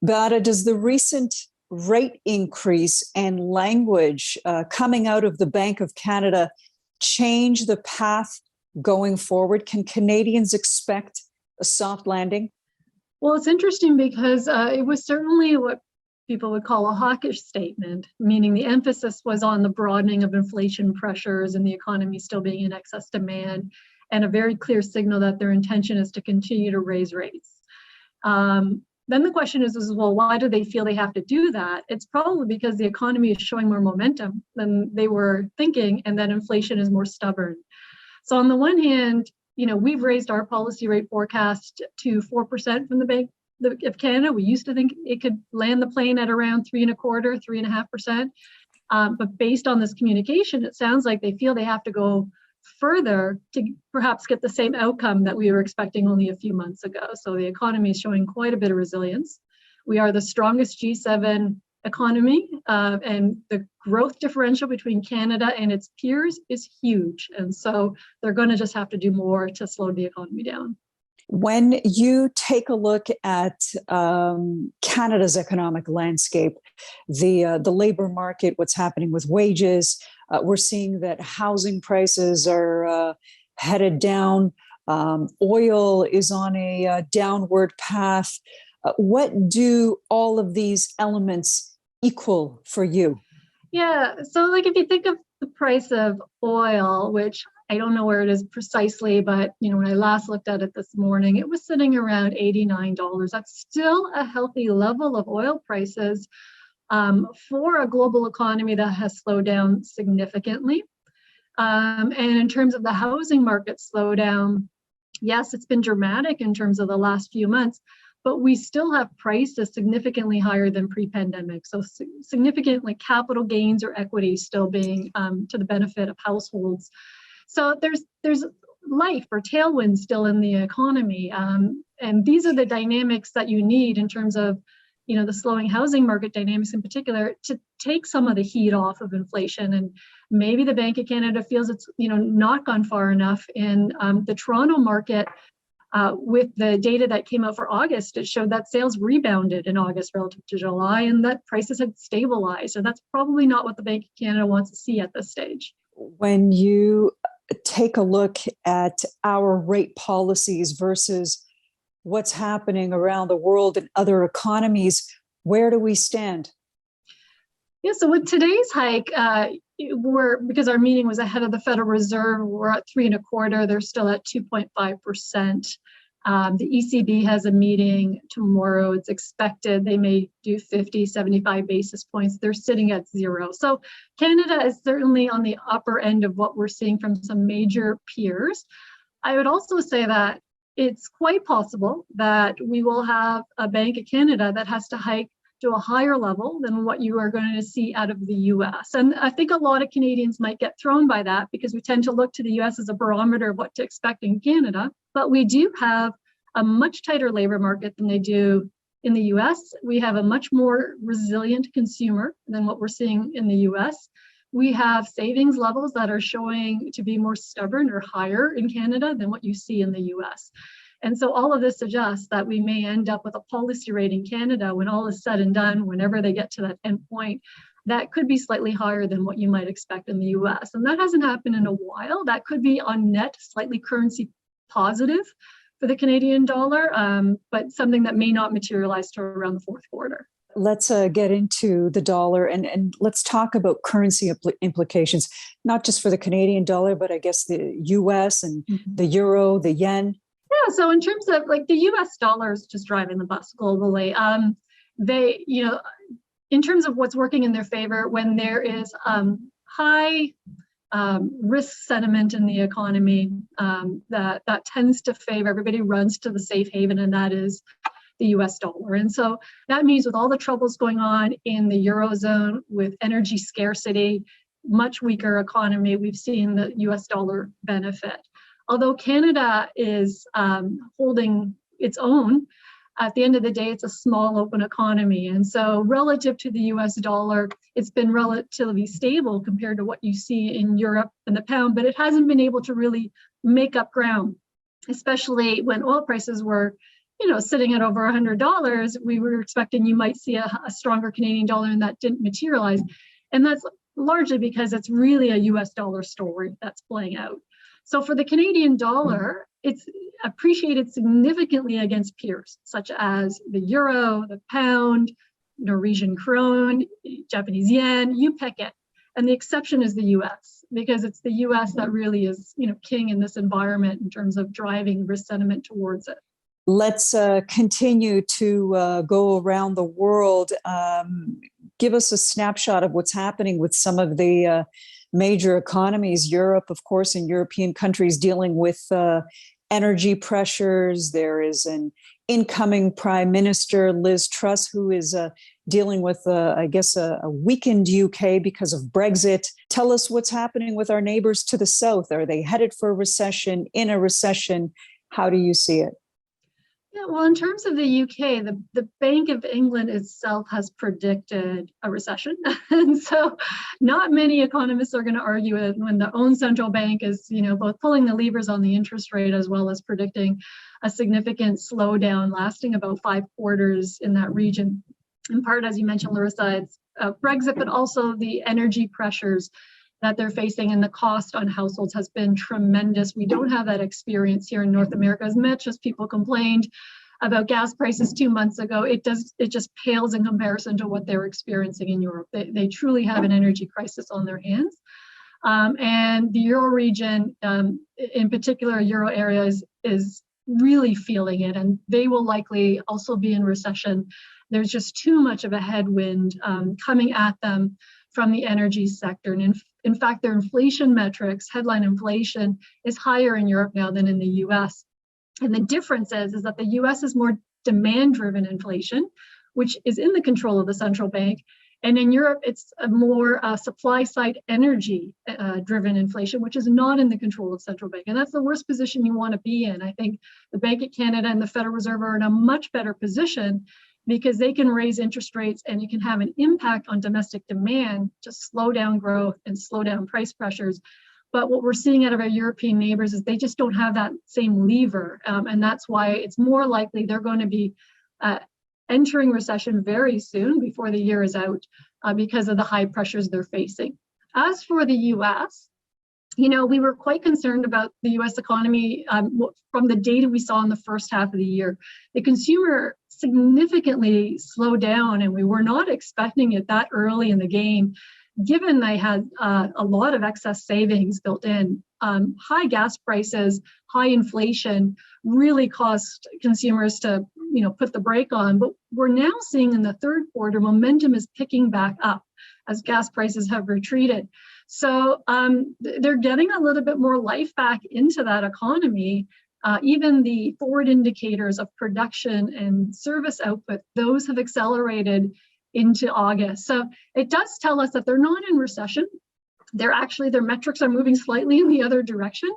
Beata, does the recent rate increase and language coming out of the Bank of Canada change the path going forward? Can Canadians expect a soft landing? Well, it's interesting because it was certainly what people would call a hawkish statement, meaning the emphasis was on the broadening of inflation pressures and the economy still being in excess demand, and a very clear signal that their intention is to continue to raise rates. Then the question is, well, why do they feel they have to do that? It's probably because the economy is showing more momentum than they were thinking, and that inflation is more stubborn. So on the one hand, we've raised our policy rate forecast to 4% from the Bank of Canada. We used to think it could land the plane at around 3.25%, 3.5%. But based on this communication, it sounds like they feel they have to go further to perhaps get the same outcome that we were expecting only a few months ago. So the economy is showing quite a bit of resilience. We are the strongest G7 economy, and the growth differential between Canada and its peers is huge. And so they're going to just have to do more to slow the economy down. When you take a look at Canada's economic landscape, the labor market, what's happening with wages, we're seeing that housing prices are headed down. Oil is on a downward path. What do all of these elements equal for you? Yeah, so if you think of the price of oil, which I don't know where it is precisely, but when I last looked at it this morning, it was sitting around $89. That's still a healthy level of oil prices for a global economy that has slowed down significantly. And in terms of the housing market slowdown, yes, it's been dramatic in terms of the last few months, but we still have prices significantly higher than pre-pandemic. So significant capital gains or equity still being to the benefit of households. So there's life or tailwinds still in the economy. And these are the dynamics that you need in terms of the slowing housing market dynamics in particular to take some of the heat off of inflation. And maybe the Bank of Canada feels it's not gone far enough in the Toronto market. With the data that came out for August, it showed that sales rebounded in August relative to July and that prices had stabilized. And that's probably not what the Bank of Canada wants to see at this stage. When you take a look at our rate policies versus what's happening around the world and other economies, where do we stand? Yeah, so with today's hike, because our meeting was ahead of the Federal Reserve, we're at 3.25%. They're still at 2.5%. The ECB has a meeting tomorrow. It's expected they may do 50, 75 basis points. They're sitting at 0. So Canada is certainly on the upper end of what we're seeing from some major peers. I would also say that it's quite possible that we will have a Bank of Canada that has to hike to a higher level than what you are going to see out of the US. And I think a lot of Canadians might get thrown by that because we tend to look to the US as a barometer of what to expect in Canada. But we do have a much tighter labor market than they do in the US. We have a much more resilient consumer than what we're seeing in the US. We have savings levels that are showing to be more stubborn or higher in Canada than what you see in the US. And so all of this suggests that we may end up with a policy rate in Canada when all is said and done, whenever they get to that end point, that could be slightly higher than what you might expect in the US. And that hasn't happened in a while. That could be on net slightly currency positive for the Canadian dollar, but something that may not materialize to around the fourth quarter. Let's get into the dollar and let's talk about currency implications, not just for the Canadian dollar, but I guess the US and the euro, the yen. Yeah, so in terms of the US dollar is just driving the bus globally. They, in terms of what's working in their favor, when there is high risk sentiment in the economy, that tends to favor, everybody runs to the safe haven, and that is the US dollar. And so that means with all the troubles going on in the Eurozone with energy scarcity, much weaker economy, we've seen the US dollar benefit. Although Canada is holding its own, at the end of the day, it's a small open economy. And so relative to the US dollar, it's been relatively stable compared to what you see in Europe and the pound, but it hasn't been able to really make up ground, especially when oil prices were sitting at over $100, we were expecting you might see a stronger Canadian dollar, and that didn't materialize. And that's largely because it's really a US dollar story that's playing out. So for the Canadian dollar, it's appreciated significantly against peers, such as the euro, the pound, Norwegian krone, Japanese yen, you pick it. And the exception is the US, because it's the US that really is, king in this environment in terms of driving risk sentiment towards it. Let's continue to go around the world. Give us a snapshot of what's happening with some of the major economies. Europe, of course, and European countries dealing with energy pressures. There is an incoming Prime Minister, Liz Truss, who is dealing with, I guess, a weakened UK because of Brexit. Tell us what's happening with our neighbors to the south. Are they headed for a recession, in a recession? How do you see it? Yeah, well, in terms of the UK, the Bank of England itself has predicted a recession. And so not many economists are going to argue it when their own central bank is, both pulling the levers on the interest rate as well as predicting a significant slowdown lasting about 5 quarters in that region. In part, as you mentioned, Larissa, it's Brexit, but also the energy pressures that they're facing, and the cost on households has been tremendous. We don't have that experience here in North America. As much as people complained about gas prices 2 months ago, it just pales in comparison to what they're experiencing in Europe. They truly have an energy crisis on their hands. And the Euro region, in particular, Euro areas, is really feeling it, and they will likely also be in recession. There's just too much of a headwind coming at them from the energy sector. And in fact, their inflation metrics, headline inflation, is higher in Europe now than in the US. And the difference is that the US is more demand-driven inflation, which is in the control of the central bank. And in Europe, it's a more supply-side energy-driven inflation, which is not in the control of central bank. And that's the worst position you want to be in. I think the Bank of Canada and the Federal Reserve are in a much better position, because they can raise interest rates and you can have an impact on domestic demand to slow down growth and slow down price pressures. But what we're seeing out of our European neighbors is they just don't have that same lever. And that's why it's more likely they're going to be entering recession very soon, before the year is out, because of the high pressures they're facing. As for the US, we were quite concerned about the US economy from the data we saw in the first half of the year. The consumer significantly slowed down, and we were not expecting it that early in the game, given they had a lot of excess savings built in. High gas prices, high inflation really caused consumers to put the brake on. But we're now seeing in the third quarter, momentum is picking back up as gas prices have retreated. So they're getting a little bit more life back into that economy. Even the forward indicators of production and service output, those have accelerated into August. So it does tell us that they're not in recession. Their metrics are moving slightly in the other direction.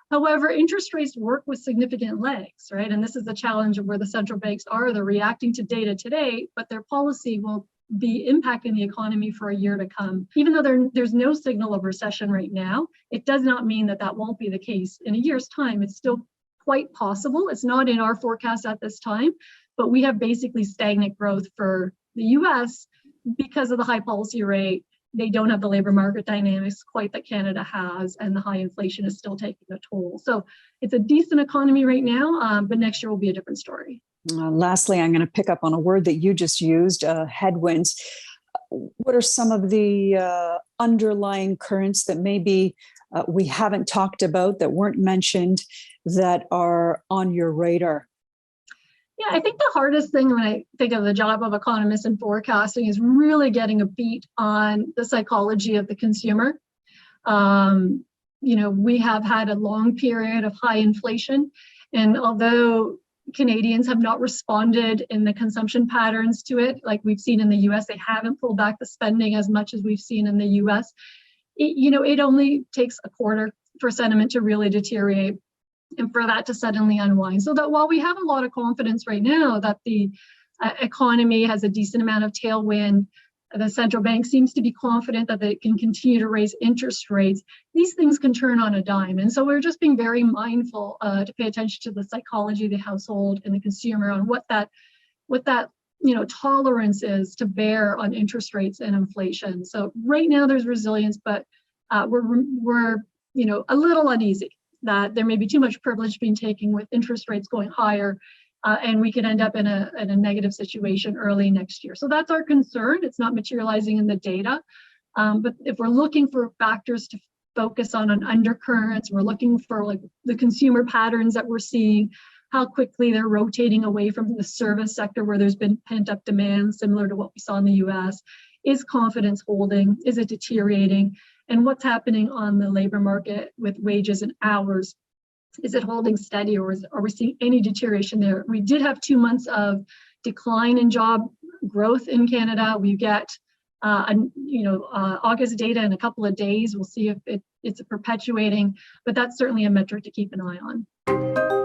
However, interest rates work with significant lags, right? And this is the challenge of where the central banks are. They're reacting to data today, but their policy will be impacting the economy for a year to come. Even though there's no signal of recession right now, it does not mean that won't be the case in a year's time. It's still quite possible. It's not in our forecast at this time, but we have basically stagnant growth for the US because of the high policy rate. They don't have the labor market dynamics quite that Canada has, and the high inflation is still taking a toll. So it's a decent economy right now, but next year will be a different story. Lastly, I'm going to pick up on a word that you just used, headwinds. What are some of the underlying currents that maybe we haven't talked about, that weren't mentioned, that are on your radar? Yeah, I think the hardest thing when I think of the job of economists and forecasting is really getting a beat on the psychology of the consumer. We have had a long period of high inflation, and although Canadians have not responded in the consumption patterns to it, like we've seen in the US, they haven't pulled back the spending as much as we've seen in the US. It only takes a quarter for sentiment to really deteriorate and for that to suddenly unwind. So that while we have a lot of confidence right now that the economy has a decent amount of tailwind, The central bank seems to be confident that they can continue to raise interest rates. These things can turn on a dime. And so we're just being very mindful to pay attention to the psychology of the household and the consumer on what that tolerance is to bear on interest rates and inflation. So right now there's resilience, but we're a little uneasy that there may be too much privilege being taken with interest rates going higher. And we could end up in a negative situation early next year. So that's our concern. It's not materializing in the data. But if we're looking for factors to focus on undercurrents, we're looking for like the consumer patterns that we're seeing, how quickly they're rotating away from the service sector where there's been pent-up demand, similar to what we saw in the US. Is confidence holding? Is it deteriorating? And what's happening on the labor market with wages and hours? Is it holding steady, or are we seeing any deterioration there? We did have 2 months of decline in job growth in Canada. We get August data in a couple of days. We'll see if it's perpetuating, but that's certainly a metric to keep an eye on.